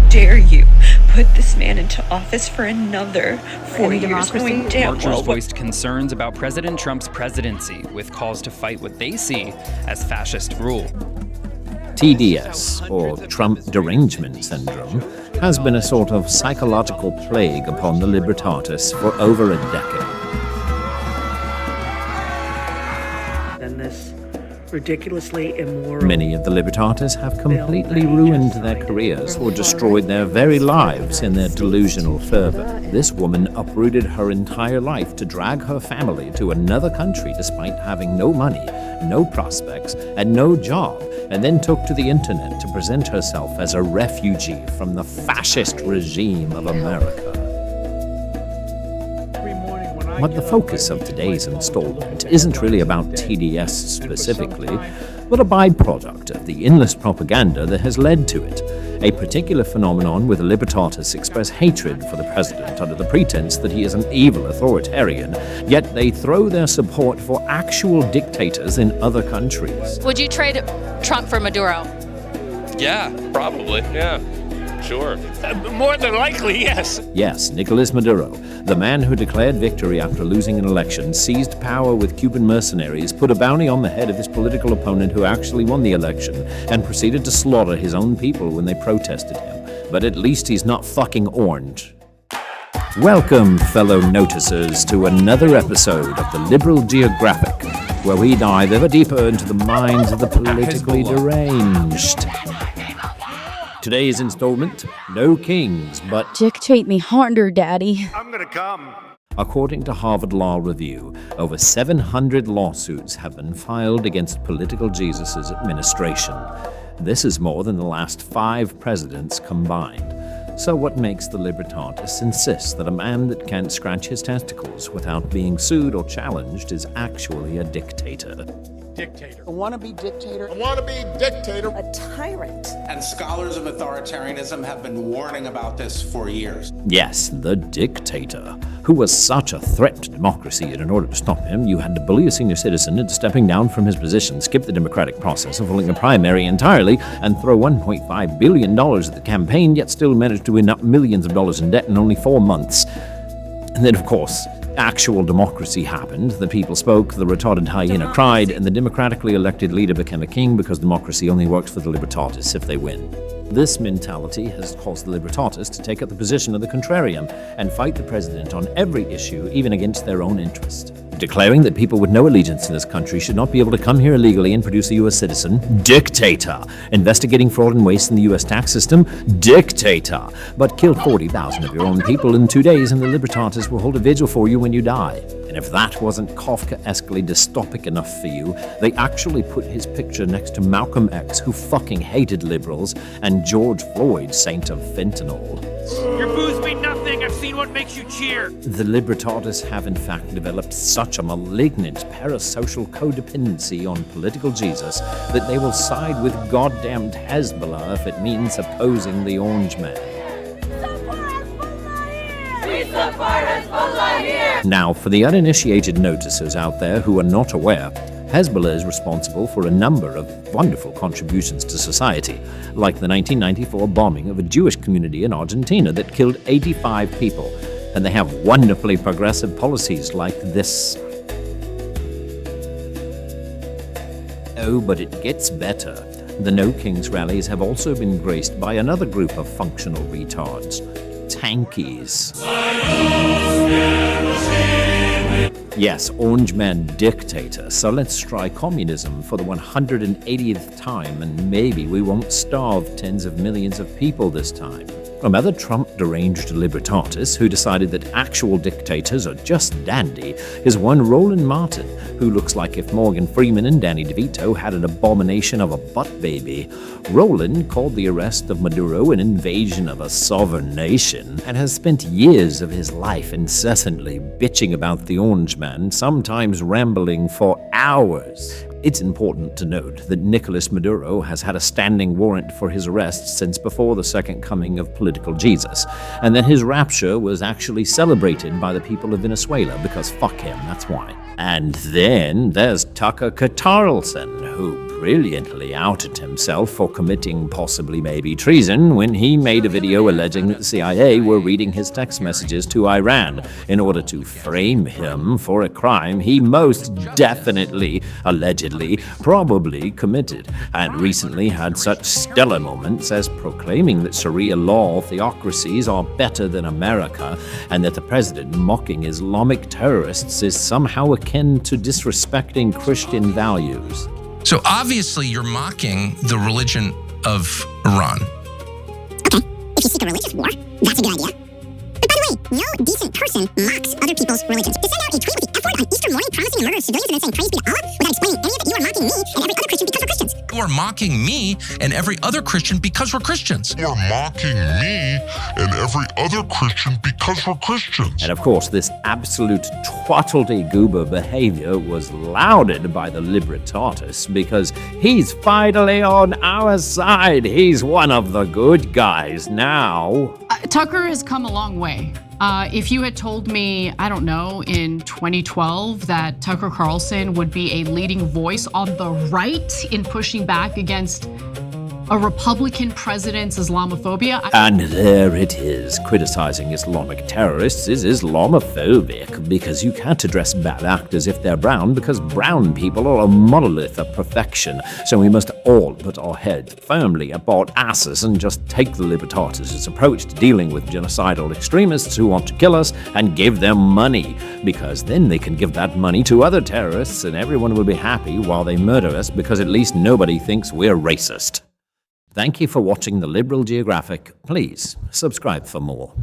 dare you put this man into office for another 4 years, knowing damn Marchers well voiced concerns about President Trump's presidency, with calls to fight what they see as fascist rule. TDS, or Trump derangement syndrome, has been a sort of psychological plague upon the Libertatis for over a decade. And this ridiculously immoral... Many of the Libertatis have completely ruined their careers or destroyed their very lives in their delusional fervor. This woman uprooted her entire life to drag her family to another country despite having no money, no prospects, and no job, and then took to the internet to present herself as a refugee from the fascist regime of America. But the focus of today's installment isn't really about TDS specifically, but a byproduct of the endless propaganda that has led to it. A particular phenomenon where the Libertatis express hatred for the president under the pretense that he is an evil authoritarian, yet they throw their support for actual dictators in other countries. Would you trade Trump for Maduro? Yeah, probably. Yeah, sure. More than likely, yes. Yes, Nicolas Maduro, the man who declared victory after losing an election, seized power with Cuban mercenaries, put a bounty on the head of his political opponent who actually won the election, and proceeded to slaughter his own people when they protested him. But at least he's not fucking orange. Welcome, fellow noticers, to another episode of the Liberal Geographic, where we dive ever deeper into the minds of the politically deranged. Today's installment, no kings, but... Dictate me harder, Daddy. I'm gonna come. According to Harvard Law Review, over 700 lawsuits have been filed against Political Jesus' administration. This is more than the last 5 presidents combined. So what makes the Libertatis insist that a man that can't scratch his testicles without being sued or challenged is actually a dictator? Dictator. A wannabe dictator. A wannabe dictator. A tyrant. And scholars of authoritarianism have been warning about this for years. Yes, the dictator, who was such a threat to democracy that in order to stop him, you had to bully a senior citizen into stepping down from his position, skip the democratic process of holding a primary entirely, and throw $1.5 billion at the campaign, yet still manage to win up millions of dollars in debt in only 4 months. And then, of course, actual democracy happened. The people spoke, the retarded hyena cried, and the democratically elected leader became a king because democracy only works for the Libertatis if they win. This mentality has caused the Libertatis to take up the position of the contrarian and fight the president on every issue, even against their own interest. Declaring that people with no allegiance to this country should not be able to come here illegally and produce a U.S. citizen. Dictator. Investigating fraud and waste in the U.S. tax system. Dictator. But killed 40,000 of your own people in 2 days, and the Libertatis will hold a vigil for you when you die. And if that wasn't Kafkaesquely dystopic enough for you, they actually put his picture next to Malcolm X, who fucking hated liberals, and George Floyd, saint of fentanyl. Your booze mean nothing. I've seen what makes you cheer. The Libertatis have in fact developed such a malignant parasocial codependency on political Jesus that they will side with goddamned Hezbollah if it means opposing the Orange Man. Now, for the uninitiated noticers out there who are not aware, Hezbollah is responsible for a number of wonderful contributions to society, like the 1994 bombing of a Jewish community in Argentina that killed 85 people, and they have wonderfully progressive policies like this. Oh, but it gets better. The No Kings rallies have also been graced by another group of functional retards. Tankies. Yes, Orange Man dictator, so let's try communism for the 180th time, and maybe we won't starve tens of millions of people this time. Another Trump deranged Libertatis who decided that actual dictators are just dandy is one Roland Martin, who looks like if Morgan Freeman and Danny DeVito had an abomination of a butt baby. Roland called the arrest of Maduro an invasion of a sovereign nation and has spent years of his life incessantly bitching about the Orange Man, sometimes rambling for hours. It's important to note that Nicolas Maduro has had a standing warrant for his arrest since before the second coming of political Jesus, and that his rapture was actually celebrated by the people of Venezuela because fuck him, that's why. And then there's Tucker Carlson, who brilliantly outed himself for committing possibly maybe treason when he made a video alleging that the CIA were reading his text messages to Iran in order to frame him for a crime he most definitely, allegedly, probably committed, and recently had such stellar moments as proclaiming that Sharia law theocracies are better than America and that the president mocking Islamic terrorists is somehow akin to disrespecting Christian values. So obviously you're mocking the religion of Iran. Okay, if you seek a religious war, that's a good idea. But by the way, no decent person mocks other people's religions. To send out a tweet with the F word on Easter morning promising to murder civilians and then saying praise be to Allah without explaining any of it, you are mocking me and every other Christian because we're Christians. You are mocking me and every other Christian because we're Christians. You are mocking me and every other Christian because we're Christians. And of course, this absolute twattledy-goober behavior was lauded by the Libertatis because he's finally on our side. He's one of the good guys now. Tucker has come a long way. If you had told me, I don't know, in 2012 that Tucker Carlson would be a leading voice on the right in pushing back against a Republican president's Islamophobia. And there it is. Criticizing Islamic terrorists is Islamophobic because you can't address bad actors if they're brown because brown people are a monolith of perfection. So we must all put our heads firmly aboard asses and just take the Libertatis' approach to dealing with genocidal extremists who want to kill us and give them money, because then they can give that money to other terrorists and everyone will be happy while they murder us because at least nobody thinks we're racist. Thank you for watching the Liberal Geographic. Please subscribe for more.